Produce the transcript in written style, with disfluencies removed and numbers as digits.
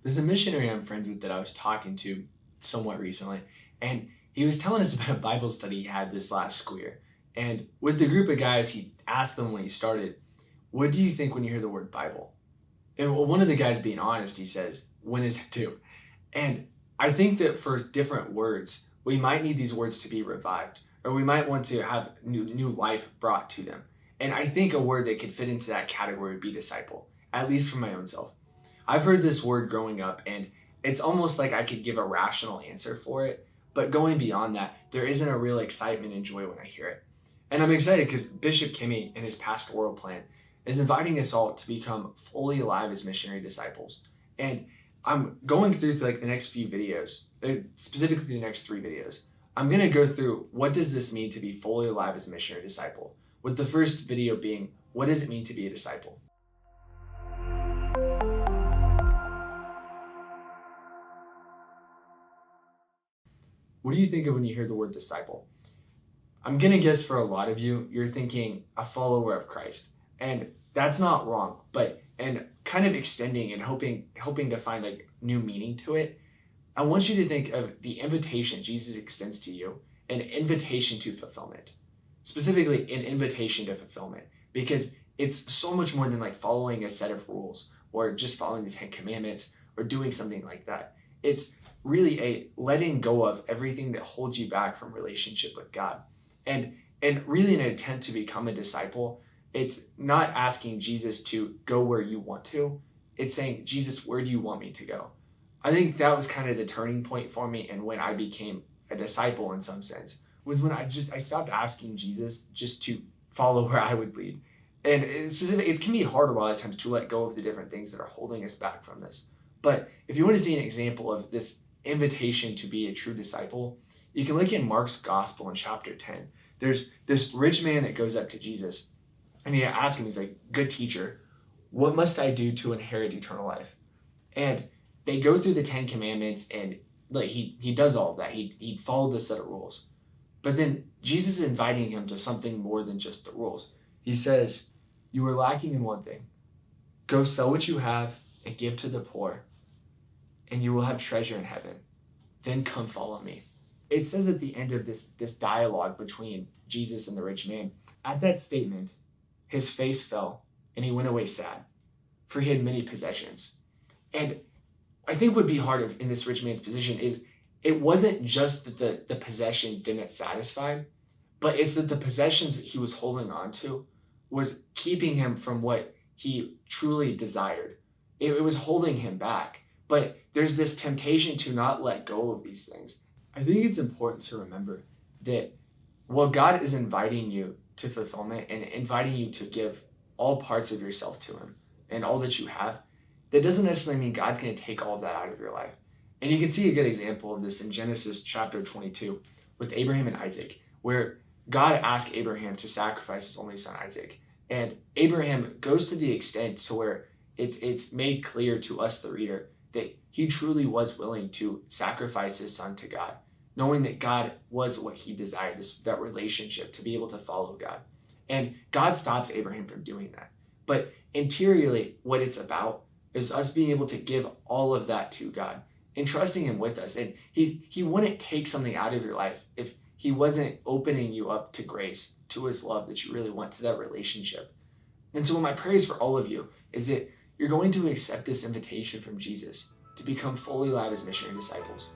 There's a missionary I'm friends with that I was talking to somewhat recently, and he was telling us about a Bible study he had this last school year. And with the group of guys, he asked them when he started, "What do you think when you hear the word Bible?" And one of the guys, being honest, he says, "When is it due?" And I think that for different words, we might need these words to be revived, or we might want to have new life brought to them. And I think a word that could fit into that category would be disciple, at least for my own self. I've heard this word growing up, and it's almost like I could give a rational answer for it, but going beyond that, there isn't a real excitement and joy when I hear it. And I'm excited because Bishop Kemme in his Pastoral Plan is inviting us all to become fully alive as missionary disciples. And I'm going through like the next few videos, specifically the next 3 videos. I'm going to go through what does this mean to be fully alive as a missionary disciple, with the first video being, what does it mean to be a disciple? What do you think of when you hear the word disciple? I'm going to guess for a lot of you, you're thinking a follower of Christ. And that's not wrong, and kind of extending and hoping to find like new meaning to it. I want you to think of the invitation Jesus extends to you, an invitation to fulfillment. Specifically, an invitation to fulfillment, because it's so much more than like following a set of rules or just following the 10 Commandments or doing something like that. It's really a letting go of everything that holds you back from relationship with God. And really an attempt to become a disciple, it's not asking Jesus to go where you want to. It's saying, Jesus, where do you want me to go? I think that was kind of the turning point for me, and when I became a disciple in some sense, was when I stopped asking Jesus just to follow where I would lead. And it can be hard a lot of times to let go of the different things that are holding us back from this. But if you want to see an example of this invitation to be a true disciple, you can look in Mark's gospel in chapter 10. There's this rich man that goes up to Jesus, and he asks him, he's like, "Good teacher, what must I do to inherit eternal life?" And they go through the 10 Commandments, and like he does all of that. He followed the set of rules. But then Jesus is inviting him to something more than just the rules. He says, "You are lacking in one thing. Go sell what you have and give to the poor, and you will have treasure in heaven. Then come follow me." It says at the end of this dialogue between Jesus and the rich man, at that statement, his face fell and he went away sad, for he had many possessions. And I think what would be hard in this rich man's position is it wasn't just that the possessions didn't satisfy, but it's that the possessions that he was holding on to was keeping him from what he truly desired. It was holding him back. But there's this temptation to not let go of these things. I think it's important to remember that while God is inviting you to fulfillment and inviting you to give all parts of yourself to him and all that you have, that doesn't necessarily mean God's going to take all of that out of your life. And you can see a good example of this in Genesis chapter 22 with Abraham and Isaac, where God asked Abraham to sacrifice his only son Isaac. And Abraham goes to the extent to where it's made clear to us, the reader, that he truly was willing to sacrifice his son to God, knowing that God was what he desired, that relationship, to be able to follow God. And God stops Abraham from doing that. But interiorly, what it's about is us being able to give all of that to God and trusting him with us. And he wouldn't take something out of your life if he wasn't opening you up to grace, to his love that you really want, to that relationship. And so my praise for all of you is that you're going to accept this invitation from Jesus to become fully alive as missionary disciples.